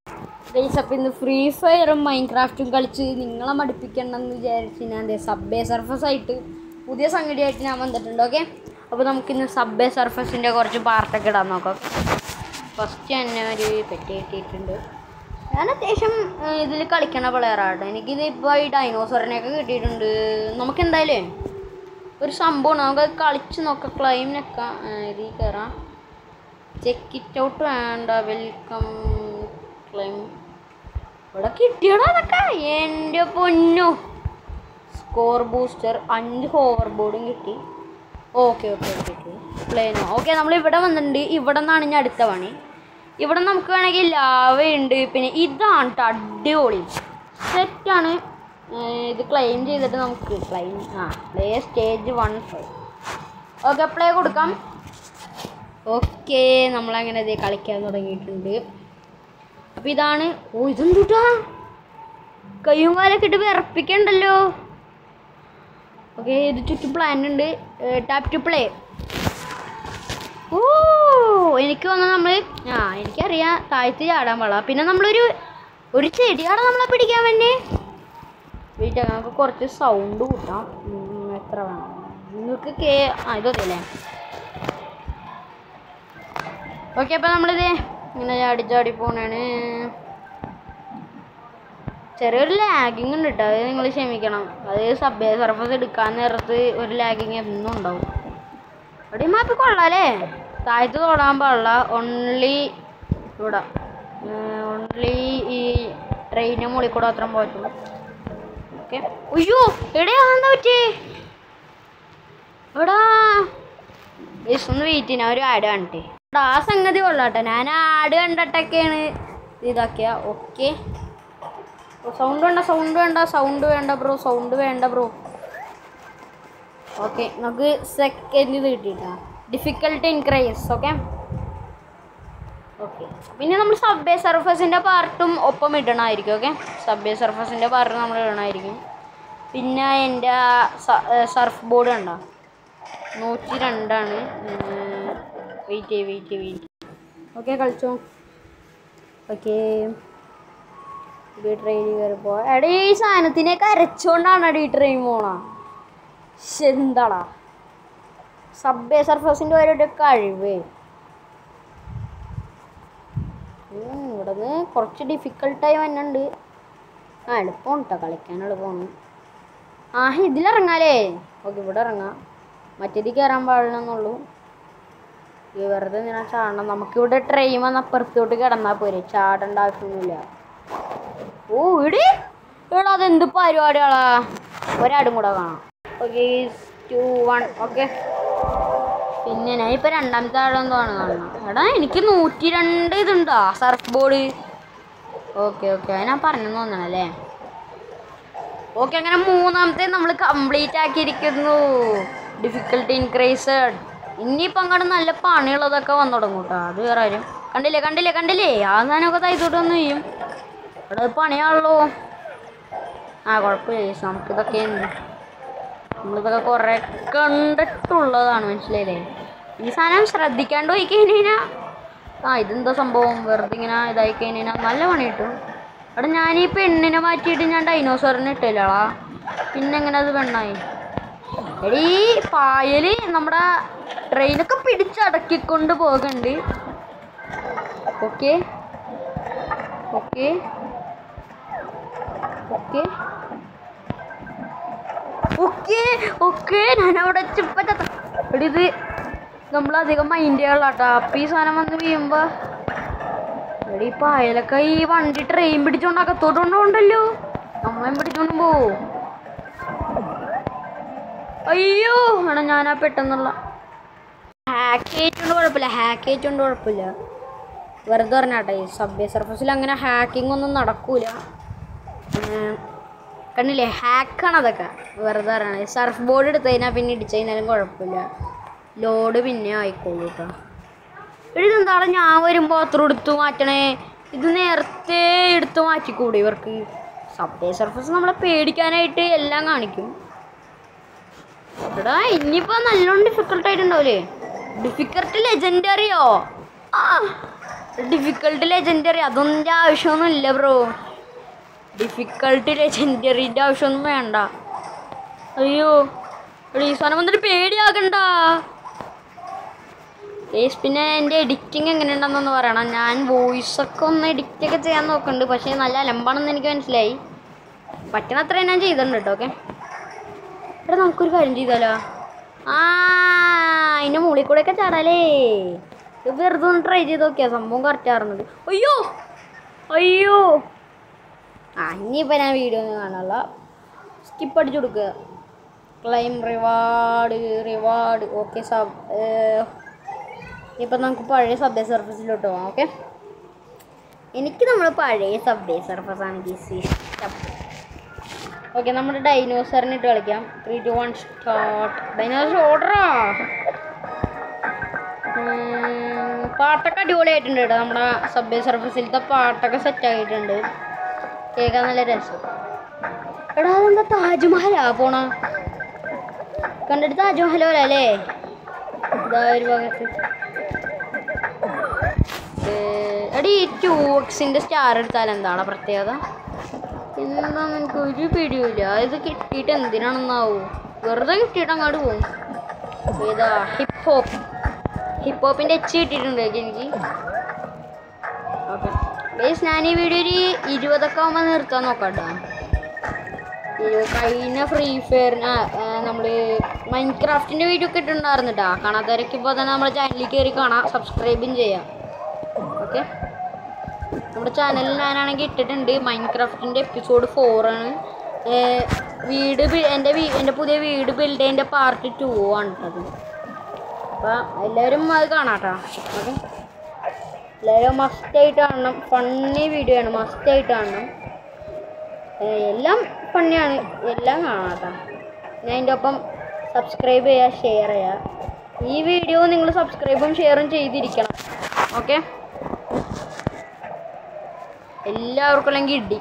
Guys, അപ്പം ഇന്ന് free ഫയറും മൈൻക്രാഫ്റ്റും കളിച്ച് നിങ്ങളെ മടുപ്പിക്കണമെന്ന് വിചാരിച്ച് ഞാൻ സബ്വേ സർഫസ് ആയിട്ട് പുതിയ സംഗതിയായിട്ട് ഞാൻ വന്നിട്ടുണ്ട്. ഓക്കെ, അപ്പോൾ നമുക്കിന്ന് സബ്വേ സർഫസിൻ്റെ കുറച്ച് പാർട്ടൊക്കെ ഇടാൻ നോക്കാം. ഫസ്റ്റ് തന്നെ ഒരു പെട്ടി കിട്ടിയിട്ടുണ്ട്. ഞാൻ അത്യാവശ്യം ഇതിൽ കളിക്കണ പ്ലെയറാട്ടോ. എനിക്കിത് ഇപ്പോൾ ഈ ഡൈനോസറിനെയൊക്കെ കിട്ടിയിട്ടുണ്ട്. നമുക്കെന്തായാലും ഒരു സംഭവമാണ്, നമുക്കത് കളിച്ച് നോക്കാം. ക്ലൈമിനൊക്കെ ഇതിൽ കയറാം. ചെക്ക് ഇറ്റ് ഔട്ട് വേണ്ട, വെൽക്കം ക്ലൈം. ഇവിടെ കിട്ടിയടാ അതൊക്കെ, എൻ്റെ പൊന്നു. സ്കോർ ബൂസ്റ്റർ 5 ഹോവർ ബോർഡും കിട്ടി. ഓക്കെ ഓക്കെ ഓക്കെ ഓക്കെ പ്ലെയിനോ. ഓക്കെ, നമ്മളിവിടെ വന്നിട്ടുണ്ട്. ഇവിടെ നിന്നാണ് ഞാൻ അടുത്ത പണി. ഇവിടെ നമുക്ക് വേണമെങ്കിൽ ലാവയുണ്ട്. പിന്നെ ഇതാണ് അടിപൊളി സെറ്റാണ്. ഇത് ക്ലെയിം ചെയ്തിട്ട് നമുക്ക് പ്ലേ സ്റ്റേജ് 1 ഓക്കെ പ്ലേ കൊടുക്കാം. ഓക്കെ, നമ്മളങ്ങനെ ഇത് കളിക്കാൻ തുടങ്ങിയിട്ടുണ്ട്. അപ്പം ഇതാണ്. ഓ, ഇതെന്തുട്ടാ കയ്യും കാലൊക്കെ ഇട്ട് വിറപ്പിക്കണ്ടല്ലോ. ഓക്കെ, ഇത് ചുറ്റും പ്ലാൻ ഉണ്ട്. Tap to play. ഓ, എനിക്ക് തോന്നുന്നു നമ്മൾ എനിക്കറിയാം താഴ്ത്തി ചാടാൻ പാടില്ല. പിന്നെ ഒരു ചെടിയാണ് നമ്മളെ പിടിക്കാൻ വേണ്ടി. വീട്ടിൽ നമുക്ക് കുറച്ച് സൗണ്ട് കൂട്ടാം. എത്ര വേണം നിങ്ങൾക്ക്? ഇതൊക്കെ അല്ലേ. ഓക്കെ, അപ്പം നമ്മളിത് ഇങ്ങനെ ചാടി പോണാണ്. ചെറിയൊരു ലാഗിങ് ഉണ്ട് കേട്ടോ, അത് നിങ്ങൾ ക്ഷമിക്കണം. അത് സബ്വേ സർഫസ് എടുക്കാൻ നേരത്ത് ഒരു ലാഗിങ് എന്നും ഉണ്ടാവും. ഇവിടെ മാപ്പ് കൊള്ളാല്ലേ, താഴത്ത് തൊടാൻ പാടില്ല. ഓൺലി ഈ ട്രെയിനിന് മുകളിൽ കൂടെ മാത്രം പറ്റുള്ളൂ. ഓക്കെ. അയ്യോ, എവിടെയാണെന്താ പറ്റി? എടാ ഒന്ന് വെയിറ്റ് ചെയ്യാൻ ഒരു ആഡ് കണ്ടിട്ടേ. ആ സംഗതി കൊള്ളാട്ടെ, ഞാൻ ആഡ് കണ്ടിട്ടൊക്കെയാണ് ഇതാക്കിയ. ഓക്കെ, സൗണ്ട് വേണ്ട ബ്രോ. ഓക്കെ, നമുക്ക് സെക്കൻഡ് ഇത് കിട്ടിയിട്ടാ. Difficulty increase. ഓക്കെ, പിന്നെ നമ്മൾ സബ്വേ സർഫസിൻ്റെ പാർട്ടും ഒപ്പം ഇടണമായിരിക്കും. ഓക്കെ, സബ്വേ സർഫസിൻ്റെ പാർട്ട് നമ്മൾ ഇടണമായിരിക്കും. പിന്നെ എൻ്റെ സർഫ് ബോർഡ് കണ്ടോ 102 വെയിറ്റ്. ഓക്കെ, കളിച്ചോ. ഓക്കെ, ട്രെയിൻ കയറിപ്പോ. എടാ, ഈ സാധനത്തിനെയൊക്കെ അരച്ചുകൊണ്ടാണ് ഈ ട്രെയിൻ പോണ. എന്താടാ സബ്വേ സർഫസിൻ്റെ ഒരു കഴിവ്. ഇവിടെ നിന്ന് കുറച്ച് ഡിഫിക്കൽട്ടായി വന്നുണ്ട്. എളുപ്പം കേട്ടോ, കളിക്കാൻ എളുപ്പമാണ്. ഇതിലിറങ്ങാലേ. ഓക്കെ, ഇവിടെ ഇറങ്ങാം. മറ്റേത് കയറാൻ പാടില്ലെന്നുള്ളൂ. വെറുതെ ഇങ്ങനെ ചാടണം. നമുക്കിവിടെ ട്രെയിൻ വന്ന് അപ്പുറത്തോട്ട് കിടന്നാൽ പോരെ, ചാടേണ്ട ആവശ്യമൊന്നുമില്ല. ഓ, ഇവിടെ അതെന്ത് പരിപാടികളാ. ഒരാടും കൂടെ കാണാം. ഓക്കെ, 2 1. ഓക്കെ, പിന്നെ ഞാൻ ഇപ്പോൾ രണ്ടാമത്തെ ആടെന്താണ് കാണണം. എടാ, എനിക്ക് 102 ഇതുണ്ടോ സർഫ് ബോർഡ്. ഓക്കെ, ഞാൻ പറഞ്ഞെന്ന് തോന്നണല്ലേ. ഓക്കെ, അങ്ങനെ മൂന്നാമത്തെ നമ്മൾ കംപ്ലീറ്റ് ആക്കിയിരിക്കുന്നു. Difficulty increased. ഇനിയിപ്പോൾ അങ്ങോട്ട് നല്ല പണിയുള്ളതൊക്കെ വന്നു തുടങ്ങും കേട്ടോ. അത് വേറെ കാര്യം. കണ്ടില്ലേ ആ സാധനമൊക്കെ തയ്ത്തോട്ടൊന്നും ചെയ്യും. ഇവിടെ പണിയാണല്ലോ. കുഴപ്പമില്ല, നമുക്കിതൊക്കെ നമ്മളിതൊക്കെ കുറേ കണ്ടിട്ടുള്ളതാണ്, മനസ്സിലായില്ലേ. ഈ സാധനം ശ്രദ്ധിക്കാണ്ട് പോയി കഴിഞ്ഞാൽ ഇതെന്താ സംഭവം വെറുതെ ഇങ്ങനെ ഇതായി കഴിഞ്ഞാൽ നല്ല പണി കിട്ടും. അവിടെ ഞാൻ ഈ പെണ്ണിനെ മാറ്റിയിട്ട് ഞാൻ ഡൈനോസറിനെ ഇട്ടില്ലടാ. പിന്നെ എങ്ങനെ അത് പെണ്ണായി? എടീ പായൽ നമ്മുടെ ട്രെയിനൊക്കെ പിടിച്ചടക്കിക്കൊണ്ട് പോകുന്നുണ്ട്. ഓക്കെ, ഞാനവിടെ ഇത് നമ്മളധികം മൈൻഡ് ചെയ്യാനുള്ളാട്ടോ. അപ്പം ഈ സാധനം വന്ന് വീഴുമ്പോൾ എടീ പായലൊക്കെ ഈ വണ്ടി ട്രെയിൻ പിടിച്ചോണ്ട് അകത്തോട്ടുണ്ടല്ലോ. നമ്മളെയും പിടിച്ചോണ്ട് പോവും. അയ്യോ ആണോ, ഞാനാ പെട്ടെന്നുള്ള ഹാക്ക് ചെയ്തിട്ടുണ്ട് കുഴപ്പമില്ല. വെറുതെ പറഞ്ഞാട്ടെ, ഈ സബ്വേ സർഫസിൽ അങ്ങനെ ഹാക്കിംഗ് ഒന്നും നടക്കൂല. കണ്ടില്ലേ, ഹാക്കാണ് അതൊക്കെ. വെറുതെ പറഞ്ഞാൽ സർഫ് ബോർഡ് എടുത്തു കഴിഞ്ഞാൽ പിന്നെ ഇടിച്ചു കഴിഞ്ഞാലും കുഴപ്പമില്ല, ലോഡ് പിന്നെ ആയിക്കോളൂ കേട്ടോ. ഇതെന്താണ് ഞാൻ വരുമ്പോൾ അത്ര എടുത്തു മാറ്റണേ? ഇത് നേരത്തെ എടുത്ത് മാറ്റിക്കൂടെ ഇവർക്ക്? സബ്വേ സർഫസ് നമ്മളെ പേടിക്കാനായിട്ട് എല്ലാം കാണിക്കും. എടാ, ഇനിയിപ്പോൾ നല്ലോണം ഡിഫിക്കൽട്ടായിട്ടുണ്ടാവില്ലേ? ഡിഫിക്കൽട്ട് ലെജൻഡറിയോ? ഡിഫിക്കൽട്ട് ലെജൻഡറി അതൊന്നും ആവശ്യമൊന്നുമില്ല ബ്രോ. ഡിഫിക്കൽട്ട് ലെജൻഡറിൻ്റെ ആവശ്യമൊന്നും വേണ്ട. അയ്യോ റീസാനം വന്നിട്ട് പേടിയാകണ്ട. പിന്നെ എൻ്റെ എഡിറ്റിങ് എങ്ങനെയുണ്ടെന്നൊന്ന് പറയണം. ഞാൻ വോയിസൊക്കെ ഒന്ന് എഡിറ്റൊക്കെ ചെയ്യാൻ നോക്കുന്നുണ്ട്, പക്ഷേ നല്ല അലമ്പാണെന്ന് എനിക്ക് മനസ്സിലായി. പറ്റണത്രയും ഞാൻ ചെയ്തിട്ടുണ്ട് കേട്ടോ. ഓക്കെ എടാ നമുക്കൊരു കാര്യം ചെയ്താലോ? അതിൻ്റെ മുകളിൽ കൂടെയൊക്കെ ചാടാലേ. ഇത് വെറുതെ ഒന്ന് ട്രൈ ചെയ്ത് നോക്കിയാൽ സംഭവം കറക്റ്റ് ആറുന്നുണ്ട്. അയ്യോ അയ്യോ ഇനിയിപ്പോൾ ഞാൻ വീഡിയോ ഒന്നും കാണാനുള്ള സ്കിപ്പ് അടിച്ചു കൊടുക്കുക. ക്ലൈം റിവാർഡ് ഓക്കെ ഇപ്പം നമുക്ക് പഴയ സബ്വേ സർഫസിലോട്ട് പോകാം. ഓക്കെ എനിക്ക് നമ്മൾ പഴയ സബ്വേ സർഫസാണ് ഇഷ്ടം. ഓക്കെ നമ്മുടെ ഡൈനോസറിന് ഇട്ട് കളിക്കാം. 3, 2, 1 സ്റ്റാർട്ട്. ഡൈനോസർ ഓർഡറാ. പാട്ടൊക്കെ അടിപൊളിയായിട്ടുണ്ട് കേട്ടോ. നമ്മുടെ സബ്വേ സർഫസിലത്തെ പാട്ടൊക്കെ സെറ്റാക്കിയിട്ടുണ്ട്. കേൾക്കാൻ നല്ല രസം. എടാ അതെന്താ താജ്മഹലാ പോണ? കണ്ടിട്ട് താജ്മഹൽ പോലെ അല്ലേ? ഇതാ ഒരു ഭാഗത്ത് എടീ 2x സ്റ്റാർ എടുത്താൽ എന്താണ് പ്രത്യേകത? എന്താണെന്ന് എനിക്ക് ഒരു പിടിയുമില്ല. ഇത് കിട്ടിയിട്ട് എന്തിനാണെന്നാവും? വെറുതെ കിട്ടിയിട്ട് അങ്ങോട്ട് പോകും. ഏതാ ഹിപ്പോപ്പിൻ്റെ എച്ച് കിട്ടിയിട്ടുണ്ട് എനിക്ക്. ഓക്കെ ബേസ് ഞാൻ ഈ വീഡിയോ ഒരു 20 ആകുമ്പോൾ നിർത്താൻ നോക്കാം കേട്ടോ. കഴിഞ്ഞ ഫ്രീ ഫയറിന് നമ്മൾ മൈൻക്രാഫ്റ്റിൻ്റെ വീഡിയോ ഒക്കെ ഇട്ടുണ്ടായിരുന്നു കേട്ടോ. കാണാത്തവരൊക്കെ ഇപ്പോൾ തന്നെ നമ്മുടെ ചാനലിൽ കയറി കാണാം, സബ്സ്ക്രൈബും ചെയ്യാം. ഓക്കെ നമ്മുടെ ചാനലിൽ ഞാനാണെങ്കിൽ ഇട്ടിട്ടുണ്ട്. മൈൻക്രാഫ്റ്റിൻ്റെ എപ്പിസോഡ് 4 ആണ്. എൻ്റെ പുതിയ വീട് ബിൽഡ് ചെയ്യുന്നതിൻ്റെ പാർട്ട് 2 ആണ് അത്. അപ്പം എല്ലാവരും അത് കാണാം കേട്ടോ. ഓക്കെ എല്ലാവരും മസ്റ്റായിട്ട് കാണണം. ഫണ്ണി വീഡിയോ ആണ്, മസ്റ്റായിട്ട് കാണണം. എല്ലാം ഫണ്ണിയാണ്, എല്ലാം കാണാം കേട്ടോ. ഞാൻ അതിൻ്റെ ഒപ്പം സബ്സ്ക്രൈബ് ചെയ്യുക, ഷെയർ ചെയ്യുക. ഈ വീഡിയോ നിങ്ങൾ സബ്സ്ക്രൈബും ഷെയറും ചെയ്തിരിക്കണം. ഓക്കെ എല്ലാവർക്കും അല്ലെങ്കിൽ ഇടി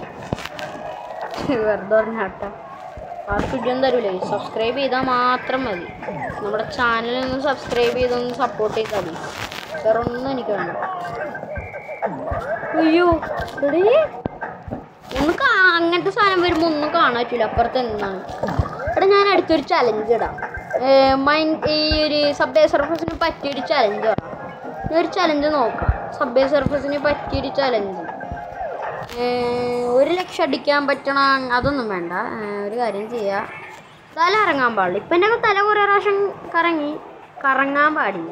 വെറുതെ പറഞ്ഞാട്ടോ. ആർക്കും ഇടിയൊന്നും തരൂലേ. സബ്സ്ക്രൈബ് ചെയ്താൽ മാത്രം മതി. നമ്മുടെ ചാനലൊന്ന് സബ്സ്ക്രൈബ് ചെയ്തൊന്ന് സപ്പോർട്ട് ചെയ്താൽ മതി. വേറെ ഒന്നും എനിക്ക് വേണ്ട. അയ്യോ അങ്ങനത്തെ സാധനം വരുമ്പോൾ ഒന്നും കാണാൻ പറ്റില്ല. അപ്പുറത്ത് എന്താണ് എടാ ഞാൻ അടുത്തൊരു ചലഞ്ച് ഇടാം. ഈ ഒരു സബ്വേ സർഫസിന് പറ്റിയൊരു ചലഞ്ച് ഇടാം. ഞാൻ ഒരു ചലഞ്ച് നോക്കാം. സബ്വേ സർഫസിന് പറ്റിയൊരു ചലഞ്ച് 1 ലക്ഷം അടിക്കാൻ പറ്റണ അതൊന്നും വേണ്ട. ഒരു കാര്യം ചെയ്യുക, തല ഇറങ്ങാൻ പാടില്ല. ഇപ്പം എൻ്റെ തല കുറേ പ്രാവശ്യം കറങ്ങാൻ പാടില്ല.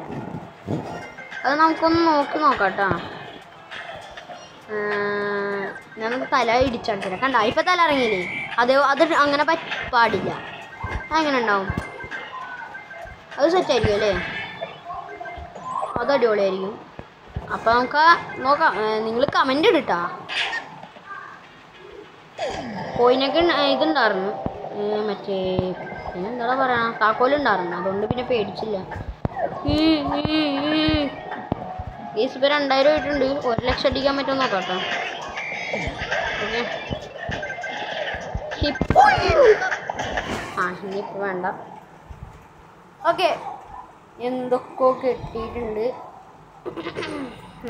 അത് നമുക്കൊന്ന് നോക്കാം കേട്ടോ. നമുക്ക് തല ഇടിച്ചടിച്ചില്ല കണ്ട. ഇപ്പം തല ഇറങ്ങിയില്ലേ? അത് അങ്ങനെ പാടില്ല. അതെങ്ങനെ ഉണ്ടാവും? അത് സെറ്റായിരിക്കും അല്ലേ? അത് അടിപൊളിയായിരിക്കും. അപ്പം നമുക്ക് നോക്കാം. നിങ്ങൾ കമൻ്റ് ഇട്ടാ കോയിനൊക്കെ ഇതുണ്ടായിരുന്നു. മറ്റേ പിന്നെന്താ പറയണ താക്കോലുണ്ടായിരുന്നു. അതുകൊണ്ട് പിന്നെ പേടിച്ചില്ല. കേസ് ഇപ്പോൾ 2000 ആയിട്ടുണ്ട്. 1 ലക്ഷം അടിക്കാൻ പറ്റുമോ നോക്കാം കേട്ടോ. ഇനിയിപ്പോൾ വേണ്ട. ഓക്കെ എന്തൊക്കെയോ കിട്ടിയിട്ടുണ്ട്.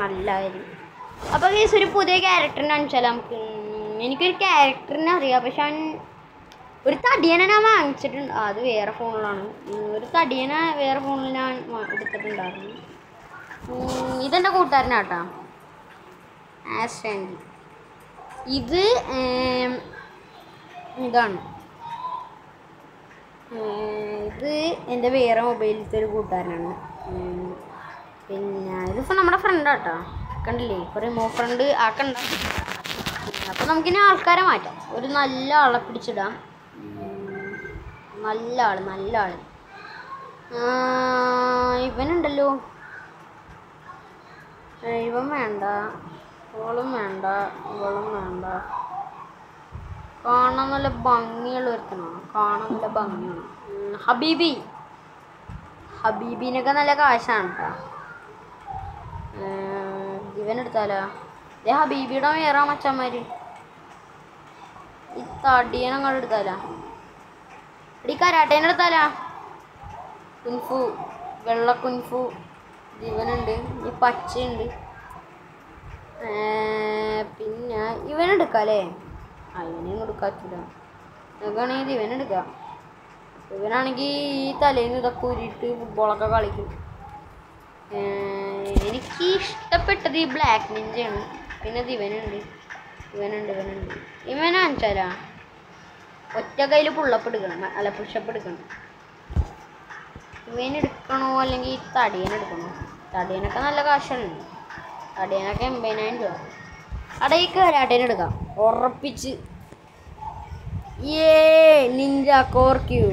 നല്ല കാര്യം. അപ്പോൾ കേസ് ഒരു പുതിയ ക്യാരക്ടറിനെ കാണിച്ചാൽ നമുക്ക്. എനിക്കൊരു ക്യാരക്ടറിനെ അറിയാം, പക്ഷെ അവൻ ഒരു തടിയനെ ഞാൻ വാങ്ങിച്ചിട്ടുണ്ട്. അത് വേറെ ഫോണിലാണ്. ഒരു തടിയനെ വേറെ ഫോണിൽ ഞാൻ എടുത്തിട്ടുണ്ടായിരുന്നു. ഇതെൻ്റെ കൂട്ടുകാരനാട്ടോ, ആസ്ട്രാൻഡി. ഇതാണ് ഇത് എൻ്റെ വേറെ മൊബൈലിലത്തെ ഒരു കൂട്ടുകാരനാണ്. പിന്നെ ഇതിപ്പോൾ നമ്മുടെ ഫ്രണ്ടാട്ടോ. കണ്ടില്ലേ? ഇപ്പോൾ റിമൂവ് ഫ്രണ്ട് ആക്കണ്ട. അപ്പോൾ നമുക്കിനി ആൾക്കാരെ മാറ്റാം. ഒരു നല്ല ആളെ പിടിച്ചിടാം. നല്ല ആൾ ഇവനുണ്ടല്ലോ. ഇവൻ വേണ്ട, ഇവളും വേണ്ട, ഇവളും വേണ്ട. കാണാൻ നല്ല ഭംഗിയുള്ള ഒരുത്തനാണ്. കാണാൻ നല്ല ഭംഗിയാണ്. ഹബീബിനൊക്കെ നല്ല കാശാണ് കേട്ടോ. ഇവനെടുത്താലോ? ഹബീബിയുടെ വേറെ മച്ചന്മാർ. ഈ തടിയനങ്ങോട്ട് എടുത്താലോ? ഈ കരാട്ടേനെടുത്താലോ? കുൻഫു, വെള്ള കുൻഫു. ഇവനുണ്ട്. ഈ പച്ചയുണ്ട്. പിന്നെ ഇവനെടുക്കാം അല്ലേ? ഇവനെയൊന്നും എടുക്കാറ്റില്ല. നമുക്കാണെങ്കിൽ ഇവനെടുക്കാം. ഇവനാണെങ്കിൽ ഈ തലേന്ന് ഇതൊക്കെ ഊരിയിട്ട് ഫുട്ബോളൊക്കെ കളിക്കും. എനിക്ക് ഇഷ്ടപ്പെട്ടത് ഈ ബ്ലാക്ക് നിഞ്ചയാണ്. പിന്നെ ഇത് ഇവനുണ്ട്. ഇവനാണെച്ചാലാ ഒറ്റ കയ്യിൽ പുള്ളപ്പ് എടുക്കണം, അല്ല പുഷപ്പ് എടുക്കണം. ഇവനെടുക്കണോ അല്ലെങ്കിൽ തടിയനെടുക്കണോ? തടിയനൊക്കെ നല്ല കാശാണ്. തടിയനൊക്കെ 80,000 രൂപ. ഈ കരാട്ടേനെടുക്കാം ഉറപ്പിച്ച്. നിഞ്ച കോർക്യൂ.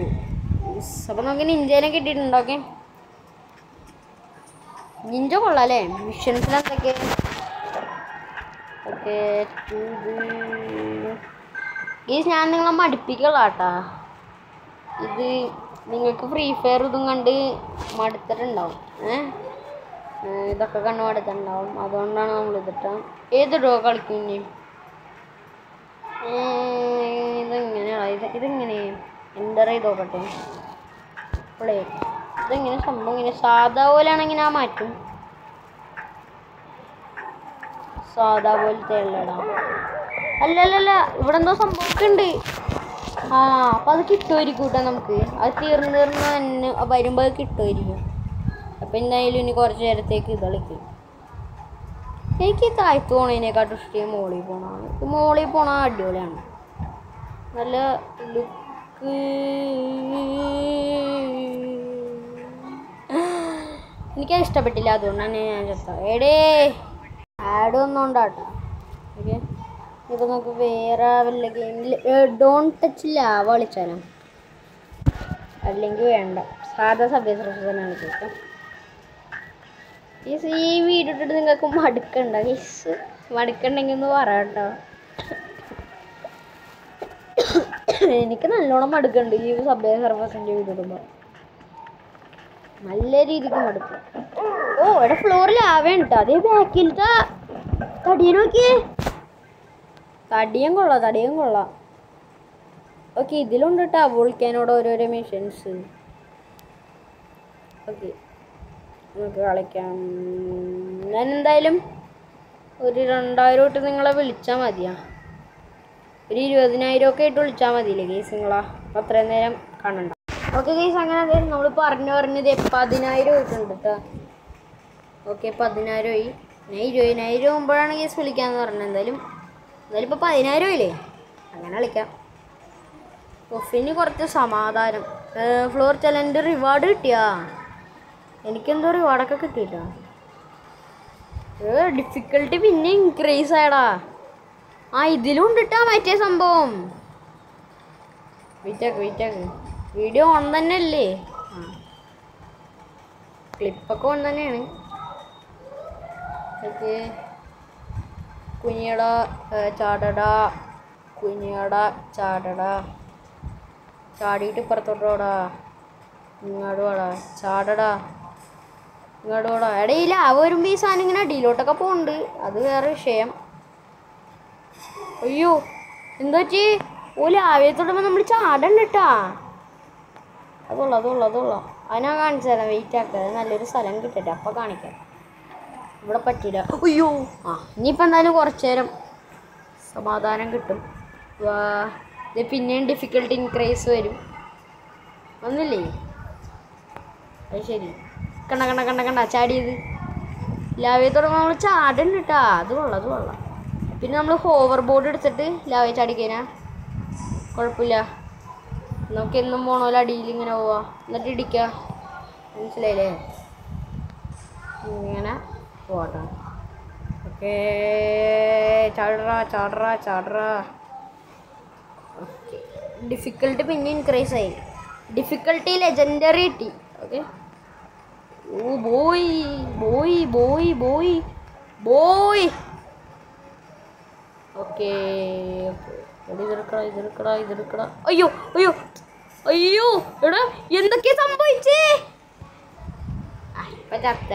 അപ്പം നമുക്ക് നിഞ്ചേനെ കിട്ടിയിട്ടുണ്ടോ? നിഞ്ച കൊള്ളാം അല്ലേ? മിഷൻസിലെന്തൊക്കെ? ഞാൻ നിങ്ങളെ മടുപ്പിക്കുള്ള കേട്ടാ. ഇത് നിങ്ങൾക്ക് ഫ്രീ ഫയർ ഇതും കണ്ട് മടുത്തിട്ടുണ്ടാവും. ഇതൊക്കെ കണ്ട് മടുത്തിട്ടുണ്ടാവും. അതുകൊണ്ടാണ് നമ്മൾ ഇതിട്ടാ. ഏതിടോ കളിക്കും ഇനി? ഇതെങ്ങനെ എൻ്റർ ചെയ്ത് നോക്കട്ടെ. അപ്പോളേ ഇതെങ്ങനെ സംഭവം? ഇങ്ങനെ സാധാ പോലെയാണെങ്കിൽ ഞാൻ മാറ്റും. സാധാ പോലത്തെ ഉള്ളടാ. അല്ലല്ല, ഇവിടെ എന്തോ സംഭവമൊക്കെയുണ്ട്. അപ്പം അത് കിട്ടുമായിരിക്കും കേട്ടോ. നമുക്ക് അത് തീർന്ന് തന്നെ വരുമ്പോൾ അത് കിട്ടുമായിരിക്കും. അപ്പം എന്തായാലും ഇനി കുറച്ച് നേരത്തേക്ക് ഇത് കളിക്കും. എനിക്ക് താഴ്ത്തു പോണതിനെക്കാട്ടും ഇഷ്ടം മോളിൽ പോകണമാണ്. മോളിൽ പോണ അടിപൊളിയാണ്. നല്ല ലുക്ക്. എനിക്കത് ഇഷ്ടപ്പെട്ടില്ല. അതുകൊണ്ടാണ് ഞാൻ ചത്ത. ആഡ് ഒന്നും ഉണ്ടാട്ടോ. ഓക്കെ, ഇപ്പം നമുക്ക് വേറെ വല്ല ഗെയിമിൽ ഡോൺ ടച്ച് ലാവ കളിച്ചാലോ? അല്ലെങ്കിൽ വേണ്ട, സാധാ സബ്വേ സർഫർ തന്നെയാണ് ചോദിക്കാം. ഈ വീഡിയോ ഇട്ടിട്ട് നിങ്ങൾക്ക് മടുക്കണ്ടെങ്കിൽ ഒന്ന് പറയാട്ടോ. എനിക്ക് നല്ലോണം മടുക്കുന്നുണ്ട് ഈ സബ്വേ സർഫേഴ്സിൻ്റെ വീഡിയോ ഇടുമ്പോൾ. നല്ല രീതിക്ക് മടുക്കും. ഇവിടെ ഫ്ലോറിൽ ആവേണ്ട കേട്ടോ. അതേ ബാക്കിലത്തെ തടിയൻ നോക്കിയേ. തടിയും കൊള്ളാം. ഓക്കെ, ഇതിലുണ്ട് കേട്ടോ വോൾക്കാനോട് ഓരോരോ മിഷൻസ്. ഓക്കെ, നമുക്ക് കളിക്കാം. ഞാൻ എന്തായാലും ഒരു 2000 തൊട്ട് നിങ്ങളെ വിളിച്ചാൽ മതിയാ. ഒരു 20,000 ഒക്കെ ആയിട്ട് വിളിച്ചാൽ മതിയില്ലേ കേസ് നിങ്ങളാ? അപ്പം അത്രയും നേരം കാണണ്ട. ഓക്കെ കേസ്, അങ്ങനെ നമ്മൾ പറഞ്ഞത് 10,000 പോയിട്ടുണ്ട് കേട്ടോ. ഓക്കെ, 10,000 ആയി. ഞാൻ 20,000 ആകുമ്പോഴാണ് കേസ് വിളിക്കാമെന്ന് പറഞ്ഞത്. എന്തായാലും ഇപ്പോൾ 10,000 ആയില്ലേ? അങ്ങനെ കളിക്കാം. ഒഫിന് കുറച്ച് സമാധാനം. ഫ്ലോർ ചലഞ്ച് റിവാർഡ് കിട്ടിയാ? എനിക്കെന്തോ റിവാർഡൊക്കെ കിട്ടിയിട്ടാ. ഡിഫിക്കൽട്ടി പിന്നെ ഇൻക്രീസ് ആയടാ. ഇതിലും ഉണ്ടിട്ടാ മറ്റേ സംഭവം. വെയിറ്റാക്ക്. വീഡിയോ ഓൺ തന്നെ അല്ലേ? ക്ലിപ്പൊക്കെ ഓൺ തന്നെയാണ്. ഓക്കെ, കുഞ്ഞിയട ചാടടാ. ചാടിയിട്ട് ഇപ്പുറത്തോട്ടോടാ. ഇങ്ങോട്ട് വാടാ. ചാടടാ. ഇങ്ങോട്ട് വാടാ. ഇടയില്ല വരുമ്പോൾ ഈ സാധനം ഇങ്ങനെ അടിയിലോട്ടൊക്കെ പോകുന്നുണ്ട്. അത് വേറെ വിഷയം. അയ്യോ, എന്താ വെച്ചി? ലാവേത്തോടുമ്പോൾ നമ്മൾ ചാടണ്ട കേട്ടാ. അതുള്ള അതിനാ കാണിച്ചു തരാം. വെയിറ്റ് ആക്കുക. നല്ലൊരു സ്ഥലം കിട്ടട്ടെ, അപ്പം കാണിക്കാം. ഇവിടെ പറ്റില്ല. അയ്യോ, ഇനിയിപ്പോൾ എന്തായാലും കുറച്ച് നേരം സമാധാനം കിട്ടും. ഇത് പിന്നെയും ഡിഫിക്കൽട്ടി ഇൻക്രീസ് വരും. ഒന്നില്ലേ? അത് ശരി. കണ്ട ചാടിയത്. ലാവയെ തുടങ്ങുമ്പോൾ നമ്മൾ ചാടണ്ട കേട്ടാ. അത് കൊള്ളാം. പിന്നെ നമ്മൾ ഹോവർ ബോർഡ് എടുത്തിട്ട് ലാവയെ ചാടിക്കഴിഞ്ഞാൽ കുഴപ്പമില്ല. നമുക്ക് എന്നും പോണോല്ലോ അടിയിൽ ഇങ്ങനെ പോവാ, എന്നിട്ട് ഇടിക്കുക. മനസ്സിലായില്ലേ? ഇങ്ങനെ പോട്ടെ. ഓക്കേ, ചാടറാ. ഓക്കെ, ഡിഫിക്കൽട്ടി പിന്നെ ഇൻക്രീസ് ആയി. ഡിഫിക്കൽട്ടി ലെജൻഡറി കിട്ടി. Okay, boy. ഓക്കെ, ഇതെടുക്കടാ. അയ്യോ എടാ, എന്തൊക്കെയാ സംഭവിച്ചേ? ഇപ്പൊ ചത്ത.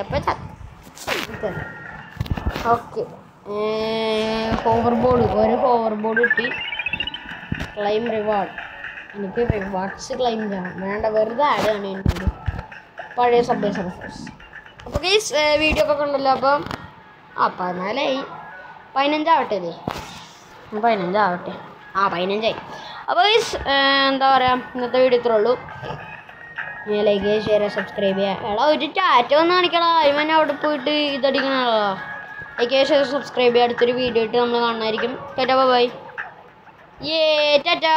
ഓക്കെ, ഒരു ഹോവർ ബോർഡ് കിട്ടി. Claim reward. എനിക്ക് റിവാർഡ്സ് ക്ലൈം ചെയ്യണം. വേണ്ട, വെറുതെ ആഡ് ആണ് എനിക്ക് പഴയ സബ്വേ സർഫേഴ്സ്. അപ്പോൾ ഗൈസ് വീഡിയോ ഒക്കെ കണ്ടല്ലോ. അപ്പം 14 ആയി. 15 ഇത് 15 15 അപ്പോൾ എന്താ പറയുക, ഇന്നത്തെ വീഡിയോ ഇത്രേ ഉള്ളൂ. ലൈക്ക് ചെയ്യുക, ഷെയർ ചെയ്യുക, സബ്സ്ക്രൈബ് ചെയ്യുക. എടാ ഒരു ടാറ്റ ഒന്ന് കാണിക്കടാ, ഇവൻ അവിടെ പോയിട്ട് ഇതടിക്കണോ. ലൈക്ക് ചെയ്യുക, ഷെയർ, സബ്സ്ക്രൈബ് ചെയ്യുക. അടുത്തൊരു വീഡിയോ ഇട്ട് നമ്മൾ കാണുന്നതായിരിക്കും. ടാറ്റ ബൈ. ടാറ്റ.